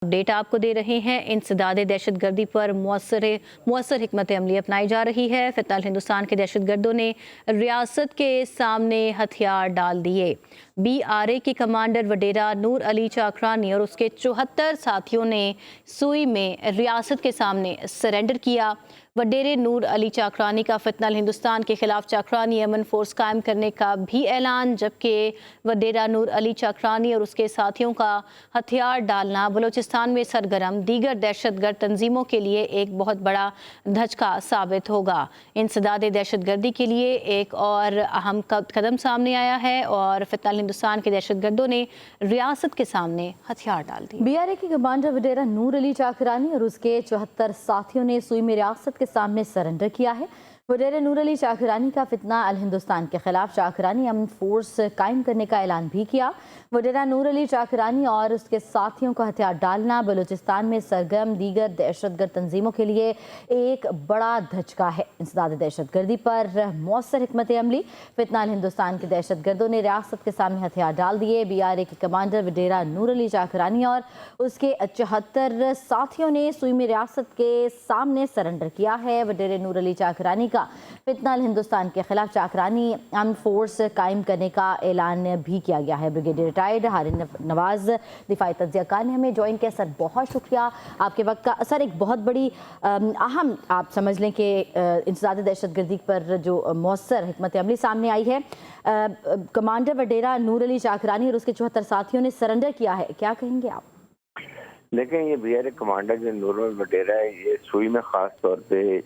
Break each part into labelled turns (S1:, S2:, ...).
S1: Update आपको दे रहे हैं। इंसदाद दहशत गर्दी पर मौसर हिकमत अमली अपनाई जा रही है। फिलहाल हिंदुस्तान के दहशत गर्दों ने रियासत के सामने हथियार डाल दिए। BRA के कमांडर वडेरा नूर अली चाकरानी और उसके 74 साथियों ने सुई में रियासत के सामने सरेंडर किया। वडेरे नूर अली चाकरानी का फिलहाल हिंदुस्तान के खिलाफ चाकरानी अमन फोर्स कायम करने का भी ऐलान, जबकि वडेरा नूर अली चाकरानी और उसके साथियों का हथियार डालना बलूचिस्तान में सरगर्म दीगर दहशतगर्द तंजीमों के लिए एक बहुत बड़ा धचका साबित होगा। इंसदाद दहशत गर्दी के लिए एक और अहम कदम सामने आया है और फिलहाल हिंदुस्तान के दहशत गर्दों ने रियासत के सामने हथियार डाल दिए।
S2: BRA के कमांडर वडेरा नूर अली चाकरानी और उसके 74 साथियों ने सुई में रियासत के सामने सरेंडर किया है। वडेरा नूर अली चाकरानी का फितना अल हिंदुस्तान के खिलाफ चाकरानी अमन फोर्स कायम करने का ऐलान भी किया। वडेरा नूर अली चाकरानी और उसके साथियों को हथियार डालना बलूचिस्तान में सरगर्म दीगर दहशतगर्द तंजीमों के लिए एक बड़ा धचका है। इंसदाद दहशत गर्दी पर मौसर हिकमत अमली फितना अल हिंदुस्तान के दहशत गर्दों ने रियासत के सामने हथियार डाल दिए। BRA के कमांडर वडेरा नूर अली चाकरानी और उसके 74 साथियों ने सुई में रियासत के सामने सरेंडर किया है। वडेरे नूर अली चाकरानी का फितना अल हिंदुस्तान के खिलाफ चाकरानी अमन फोर्स कायम करने का ऐलान भी किया गया है। ब्रिगेडियर रिटायर्ड हारिन नवाज दिफाई तज्जिया कार ने हमें ज्वाइन किया। सर, बहुत शुक्रिया आपके वक्त का। सर, एक बहुत बड़ी अहम आप समझ लें कि इंसदाद दहशत गर्दी पर जो मौसर हिकमत अमली सामने आई है, कमांडर वडेरा नूर अली चाकरानी और उसके 74 साथियों ने सरेंडर किया है, क्या कहेंगे आप?
S3: देखें, ये BRA कमांडर जो नूर वडेरा है, ये सुई में ख़ास तौर पे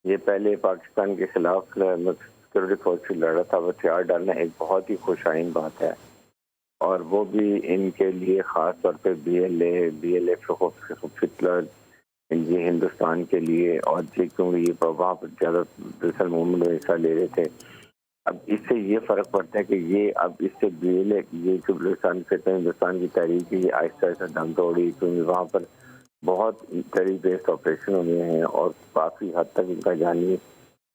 S3: ये पहले पाकिस्तान के खिलाफ सिक्योरिटी फोर्स से लड़ा था। हथियार डालना एक बहुत ही खुशाइन बात है और वो भी इनके लिए ख़ास तौर पे BLF हिटलर ये हिंदुस्तान के लिए और क्योंकि ये वहाँ पर ज़्यादा दरअसल मूवमेंट में हिस्सा ले रहे थे। अब इससे ये फ़र्क पड़ता है कि ये अब इससे ये जो हिंदुस्तान की तहरीक है, ये आहिस्ता आहिस्ता दम तोड़ी, क्योंकि वहाँ पर बहुत टेरर बेस्ड ऑपरेशन हुए हैं और काफ़ी हद तक इनका जानी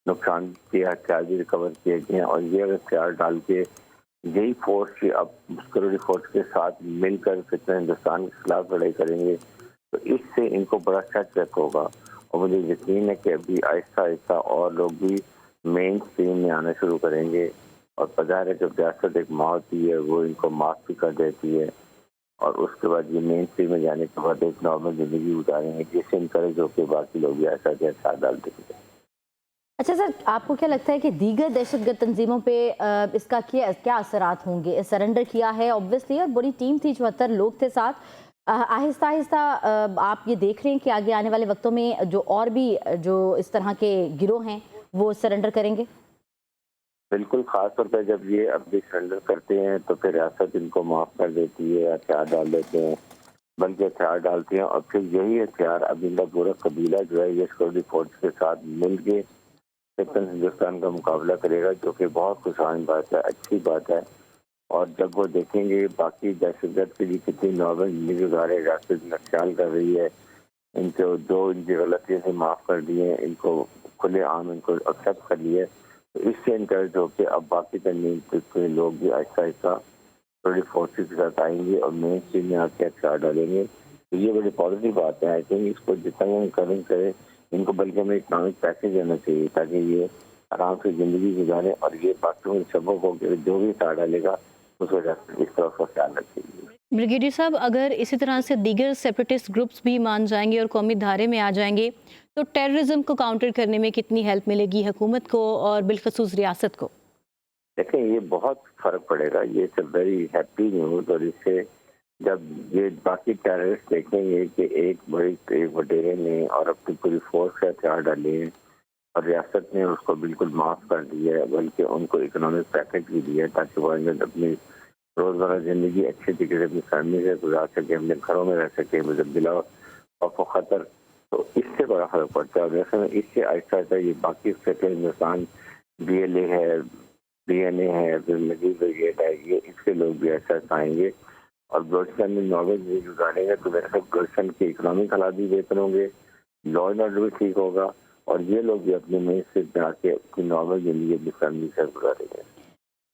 S3: नुकसान किया, हथियार भी रिकवर किए गए हैं। और ये हथियार डाल के यही फोर्स अब सिक्योरिटी फोर्स के साथ मिलकर फिर हिंदुस्तान के खिलाफ लड़ाई करेंगे, तो इससे इनको बड़ा सेटबैक होगा। और मुझे यकीन है कि अभी आहिस्ता आहिस्ता और लोग भी मेन स्ट्रीम में आना शुरू करेंगे और पता है जब रियासत एक माँ होती है वो इनको माफ भी कर देती है और उसके बाद ये मेन स्ट्रीम में जाने के बाद एक नॉर्मल जिंदगी गुजारेंगे, जिससे इनकरेज होकर बाकी लोग भी ऐसा साथ डाल देंगे।
S2: अच्छा सर, आपको क्या लगता है कि दीगर दहशतगर्द तंजीमों पे इसका क्या असरात होंगे? सरेंडर किया है ऑब्वियसली और बड़ी टीम थी, 74 लोग थे साथ। आहिस्ता आहिस्ता आप ये देख रहे हैं कि आगे आने वाले वक्तों में जो और भी जो इस तरह के गिरोह हैं वो सरेंडर करेंगे?
S3: बिल्कुल, खास तौर पर जब ये अब भी सरेंडर करते हैं तो फिर रियासत इनको माफ़ कर देती है, हथियार डाल देते हैं, बल्कि हथियार डालती हैं और फिर यही हथियार अब इनका पूरा कबीला जो है ये सिक्योरिटी फोर्स के साथ मिल के हिंदुस्तान का मुकाबला करेगा, जो कि बहुत खुशहाल बात है, अच्छी बात है। और जब वो देखेंगे बाकी दहशतगर्द के लिए कितनी नॉर्मल जिंदगी गुजारे, रियासत का ख्याल कर रही है, इनको जो इनकी गलतियों से माफ़ कर दिए, इनको खुले आम इनको एक्सेप्ट कर लिए, तो इससे इनकरेज होकर अब बाकी तमीम के लोग भी आहिस्ता आहिस्ता सिक्योरिटी फोर्सेस के साथ आएंगे और मेन स्ट्रीम में आके हथियार डालेंगे। तो ये बड़ी पॉजिटिव बात है। आई थिंक इसको जितना हम करें करें, इनको बल्कि हमें इकनॉमिक पैकेज देना चाहिए ताकि ये आराम से ज़िंदगी गुजारें और ये बाकी सबक हो कि जो भी हथियार डालेगा उस वजह से इस तरह का ख्याल रखेंगे।
S1: ब्रिगेडियर साहब, अगर इसी तरह से दीगर सेपरेटिस्ट ग्रुप्स भी मान जाएंगे और कौमी धारे में आ जाएंगे तो टेररिज्म को काउंटर करने में कितनी हेल्प मिलेगी हुकूमत को और बिलखसूस रियासत को?
S3: देखें, ये बहुत फ़र्क पड़ेगा। ये वेरी हैप्पी न्यूज़। और इससे जब ये बाकी टेररिस्ट देखेंगे कि एक वडेरे ने और अपनी पूरी फोर्स के हथियार डाले हैं और रियासत ने उसको बिल्कुल माफ़ कर दिया है, बल्कि उनको इकोनॉमिक पैकेज भी दिया है ताकि वो अपनी रोज़मर्रा ज़िंदगी अच्छे तरीके से अपनी फैमिली से गुजार सके, अपने घरों में रह सके मतलब बिला खौफ खतर। तो इससे बड़ा फ़र्क पड़ता है। और जैसे इससे आहिस्ता आहिस्ता ये बाकी हिंदुस्तान BLA है, DNA है, फिर लगी ब्रिगेड है, ये इसके लोग भी ऐसा आएंगे और बलूचिस्तान में नॉर्मल जिंदगी गुजारेंगे तो मेरे ख्याल बलूचिस्तान के इकोनॉमिक हालात भी बेहतर होंगे, लॉ एंड ऑर्डर भी ठीक होगा और ये लोग भी अपने मेन से आके अपनी नॉर्मल जिंदगी अपनी फैमिली से गुजारेंगे।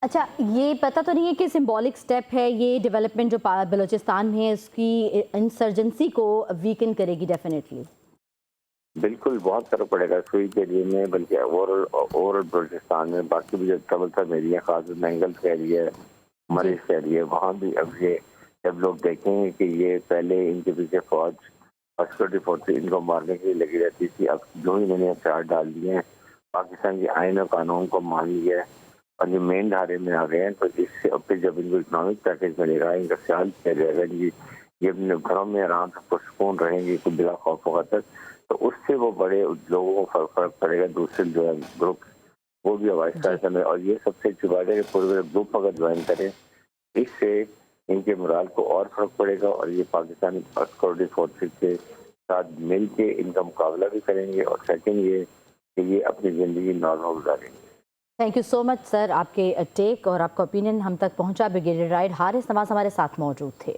S2: अच्छा, ये पता तो नहीं है कि सिंबॉलिक स्टेप है ये डेवलपमेंट जो बलूचिस्तान में है उसकी इंसर्जेंसी को वीकन करेगी डेफिनेटली?
S3: बिल्कुल बहुत फर्क पड़ेगा सुई के एरिए में, बल्कि ओवरऑल बलूचिस्तान में। बाकी भी जो ट्रबल सब एरिया, खास मैंगल का एरिया है, मरीज का एरिया, वहाँ भी अब ये जब लोग देखेंगे कि ये पहले इनके पीछे फौज और सिक्योरिटी फोर्सेज इनको मारने के लिए लगी रहती थी, अब जो ही इन्होंने हथियार डाल दिए हैं, पाकिस्तान के आइन और कानून को मान लिया है और ये मेन धारे में आ गए हैं, तो इससे अब फिर जब इनको इकोनॉमिक पैकेज मिलेगा, इनका ख्याल किया जाएगा, ये अपने घरों में आराम से पुरसकून रहेंगे कोई बिला खौफ वगैरह, तो उससे वो बड़े लोगों को फर्क पड़ेगा। दूसरे जो है ग्रुप वो भी आवाज़ में, और ये सबसे अच्छी बात है कि पूरे ग्रुप अगर ज्वाइन करें, इससे इनके मोराल को और फर्क पड़ेगा और ये पाकिस्तानी सिक्योरिटी फोर्सेज के साथ मिल के इनका मुकाबला भी करेंगे। और सेकंड ये कि ये अपनी ज़िंदगी नॉर्मल गुजारेंगे।
S2: Thank you so much sir, आपके टेक और आपका ओपिनियन हम तक पहुंचा। ब्रिगेडियर राइड हारिस नवाज हमारे साथ मौजूद थे।